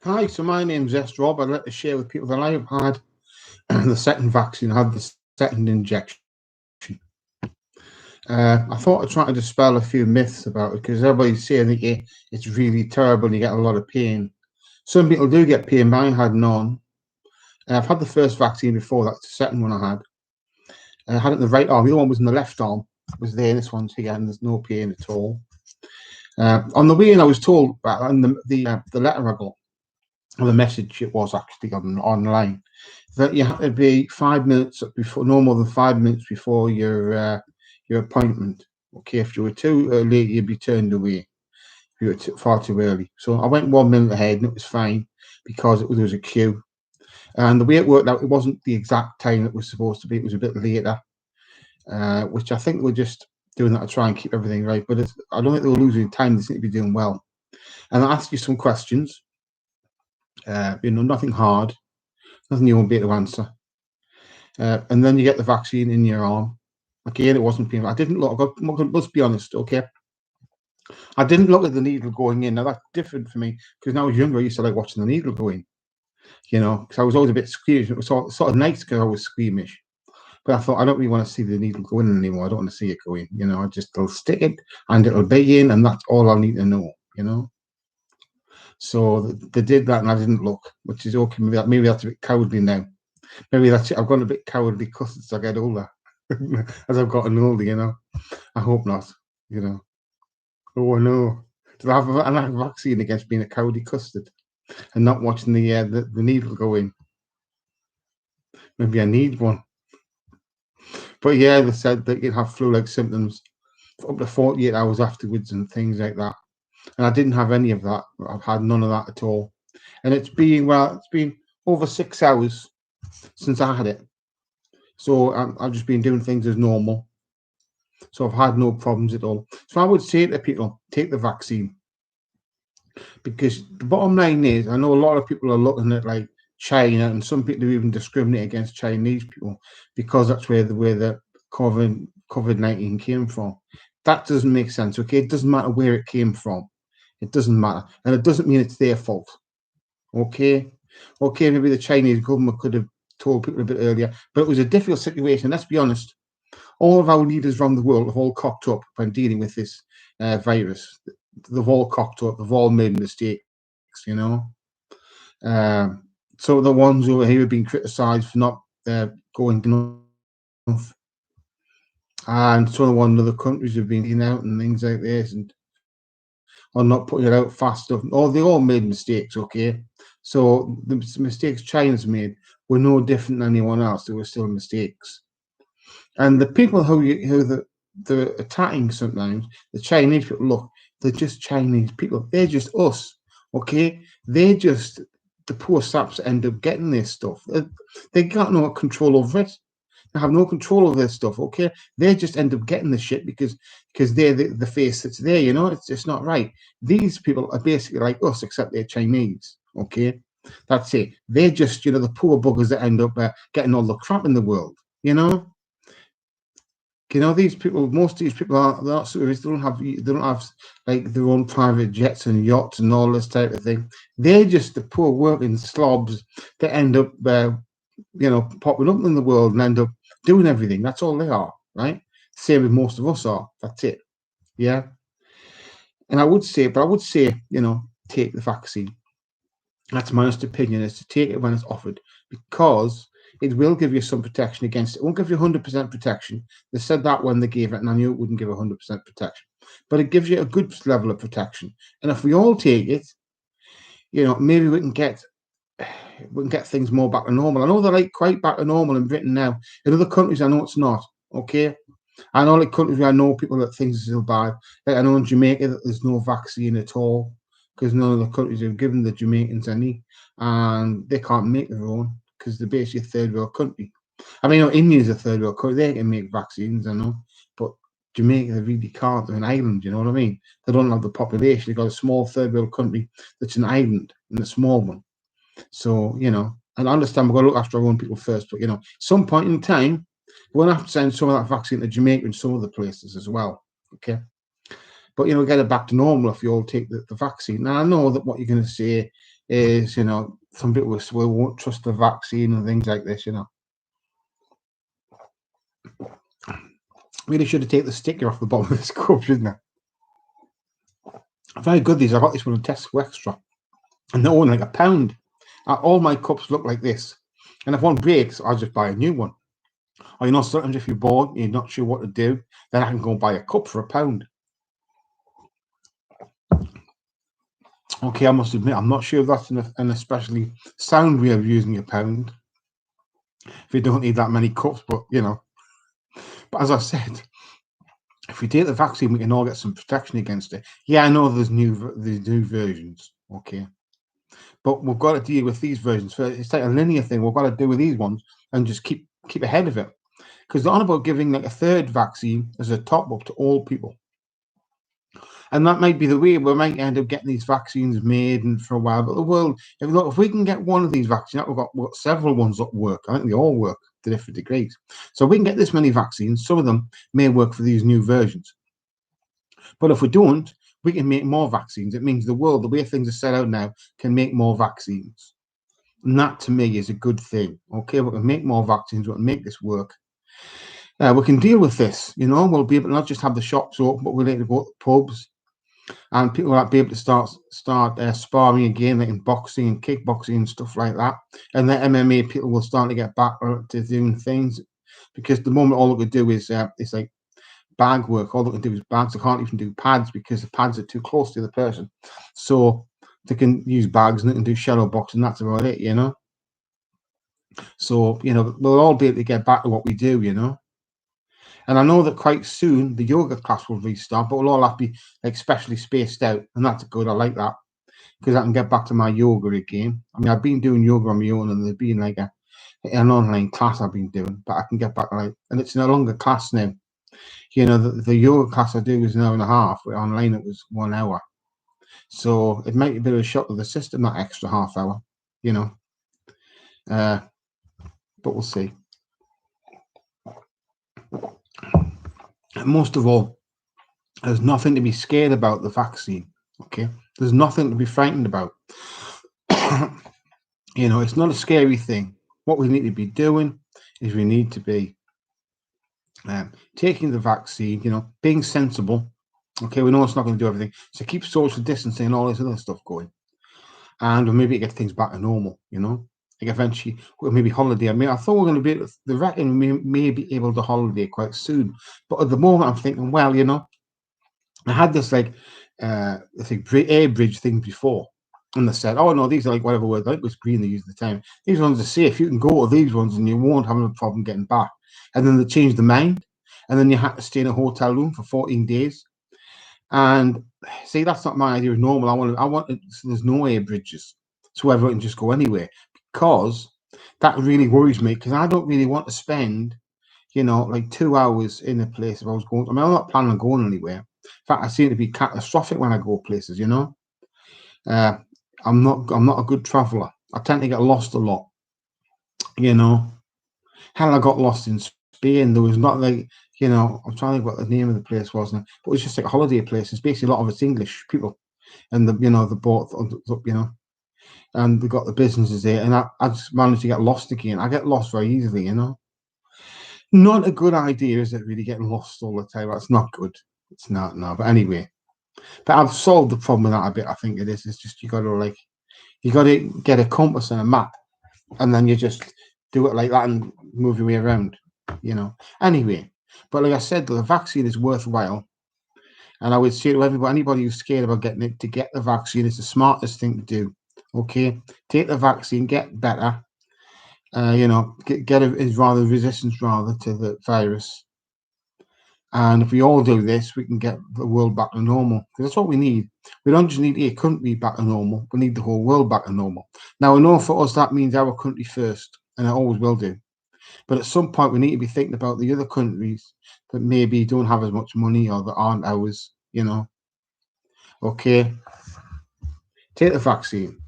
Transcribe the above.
Hi, so my name's S. Rob. I'd like to share with people that I have had the second vaccine, I had the second injection. I thought I'd try to dispel a few myths about it because everybody's saying that it's really terrible and you get a lot of pain. Some people do get pain, but I had none. I've had the first vaccine before, that's the second one I had. I had it in the right arm, the other one was in the left arm. It was there, this one's here, and there's no pain at all. On the way in, I was told, and the letter I got, or the message it was actually online, that you had to be 5 minutes before, no more than 5 minutes before your appointment. Okay, if you were too late, you'd be turned away. If you were far too early. So I went 1 minute ahead, and it was fine because there was a queue. And the way it worked out, it wasn't the exact time it was supposed to be. It was a bit later, which I think we're just doing that to try and keep everything right. But I don't think they were losing time. They seem to be doing well. And I asked you some questions. Nothing hard, nothing you won't be able to answer. And then you get the vaccine in your arm. Again, it wasn't painful. I didn't look. Let's be honest, okay. I didn't look at the needle going in. Now that's different for me because when I was younger, I used to like watching the needle go in. Because I was always a bit squeamish. It was sort of nice because I was squeamish. But I thought I don't really want to see the needle go in anymore. I don't want to see it go in. I'll stick it and it'll be in, and that's all I need to know. So they did that, and I didn't look, which is okay. Maybe that's a bit cowardly now. Maybe that's it. I've gone a bit cowardly because as I get older, as I've gotten older. I hope not. Oh no, did I have a vaccine against being a cowardly custard and not watching the needle go in? Maybe I need one. But yeah, they said that you'd have flu-like symptoms for up to 48 hours afterwards and things like that. And I didn't have any of that. I've had none of that at all. And it's been over 6 hours since I had it. So I've just been doing things as normal. So I've had no problems at all. So I would say to people, take the vaccine. Because the bottom line is, I know a lot of people are looking at like China, and some people even discriminate against Chinese people because that's where the COVID-19 came from. That doesn't make sense, okay? It doesn't matter where it came from. It doesn't matter. And it doesn't mean it's their fault, okay? Okay, maybe the Chinese government could have told people a bit earlier, but it was a difficult situation. Let's be honest. All of our leaders around the world have all cocked up when dealing with this virus. They've all cocked up. They've all made mistakes. So the ones over here have been criticised for not going enough, and some of the ones other countries have been out and things like this, and or not putting it out fast enough. They all made mistakes, okay? So the mistakes China's made were no different than anyone else. They were still mistakes. And the people who they're attacking sometimes, the Chinese people, look, they're just Chinese people. They're just us, okay? They're just the poor saps that end up getting this stuff. They got no control over it. They have no control over this stuff, okay? They just end up getting the shit because they're the face that's there, It's just not right. These people are basically like us, except they're Chinese, okay? That's it. They're just, the poor buggers that end up getting all the crap in the world, these people, most of these people are not serious. They don't have like their own private jets and yachts and all this type of thing. They're just the poor working slobs that end up, popping up in the world and end up doing everything. That's all they are, right? Same as most of us are. That's it. Yeah. And I would say, take the vaccine. That's my honest opinion, is to take it when it's offered, because it will give you some protection against it. It won't give you 100% protection. They said that when they gave it, and I knew it wouldn't give 100% protection. But it gives you a good level of protection. And if we all take it, maybe we can get things more back to normal. I know they're like quite back to normal in Britain now. In other countries, I know it's not. Okay. I know like countries where I know people that things are still bad. Like I know in Jamaica that there's no vaccine at all, because none of the countries have given the Jamaicans any, and they can't make their own because they're basically a third world country. I mean, India's a third world country; they can make vaccines, I know, but Jamaica they really can't. They're an island, you know what I mean? They don't have the population. They've got a small third world country that's an island and a small one. So and I understand we've got to look after our own people first, but some point in time we're going to have to send some of that vaccine to Jamaica and some other places as well. Okay. But get it back to normal if you all take the vaccine. Now I know that what you're going to say is, some people won't trust the vaccine and things like this. Really should have taken the sticker off the bottom of this cup, shouldn't I? Very good these. I got this one in Tesco Extra, and they're only like £1. All my cups look like this, and if one breaks, I'll just buy a new one. Or sometimes if you're bored, you're not sure what to do, then I can go and buy a cup for £1. Okay, I must admit, I'm not sure if that's an especially sound way of using £1 if you don't need that many cups, but But as I said, if we take the vaccine, we can all get some protection against it. Yeah, I know there's new versions, okay, but we've got to deal with these versions. So it's like a linear thing. We've got to deal with these ones and just keep ahead of it, because they're on about giving like a third vaccine as a top up to all people. And that might be the way we might end up getting these vaccines made and for a while. But the world, if we can get one of these vaccines, we've got several ones that work. I think they all work to different degrees. So we can get this many vaccines. Some of them may work for these new versions. But if we don't, we can make more vaccines. It means the world, the way things are set out now, can make more vaccines. And that to me is a good thing. Okay, we can make more vaccines. We can make this work. We can deal with this. We'll be able to not just have the shops open, but we'll be able to go to pubs. And people will be able to start sparring again, like in boxing and kickboxing and stuff like that. And the MMA people will start to get back to doing things, because the moment all they could do is it's like bag work. All they can do is bags. They can't even do pads because the pads are too close to the person. So they can use bags and they can do shadow boxing. That's about it, So we'll all be able to get back to what we do, And I know that quite soon the yoga class will restart, but we'll all have to be like specially spaced out, and that's good. I like that, because I can get back to my yoga again. I mean, I've been doing yoga on my own, and there's been like an online class I've been doing, but I can get back and it's no longer class now. The yoga class I do is an hour and a half. Online it was 1 hour, so it might be a bit of a shock to the system, that extra half hour. But we'll see. And most of all, there's nothing to be scared about the vaccine. Okay, there's nothing to be frightened about. It's not a scary thing. What we need to be doing is we need to be taking the vaccine, being sensible. Okay, we know it's not going to do everything, so keep social distancing and all this other stuff going, and we'll maybe get things back to normal. Like eventually, we'll maybe holiday. I mean, I thought we we're going to be able to, they reckon we may be able to holiday quite soon, but at the moment, I'm thinking, well, I had this like I think air bridge thing before, and they said, oh no, these are like whatever words, I think it was green they used at the time. These ones are safe. You can go to these ones and you won't have a problem getting back. And then they changed the mind, and then you had to stay in a hotel room for 14 days. And see, that's not my idea of normal. I want so there's no air bridges, so everyone can just go anywhere, because that really worries me, because I don't really want to spend like 2 hours in a place if I was going. I mean, I'm not planning on going anywhere. In fact, I seem to be catastrophic when I go places. I'm not a good traveler. I tend to get lost a lot. Hell, I got lost in Spain. There was not like I'm trying to think what the name of the place was now, but it was just like a holiday place. It's basically a lot of it's English people, and the boat, and they got the businesses there, and I just managed to get lost again. I get lost very easily. Not a good idea, is it, really, getting lost all the time? That's not good. It's not, no. But anyway, but I've solved the problem with that a bit. I think it is. It's just you got to get a compass and a map, and then you just do it like that and move your way around. Anyway, but like I said, the vaccine is worthwhile, and I would say to anybody who's scared about getting it, to get the vaccine. It's the smartest thing to do. Okay, take the vaccine, get better. Get a resistance to the virus. And if we all do this, we can get the world back to normal. Because that's what we need. We don't just need a country back to normal. We need the whole world back to normal. Now, I know for us that means our country first, and it always will do. But at some point, we need to be thinking about the other countries that maybe don't have as much money or that aren't ours. Okay, take the vaccine.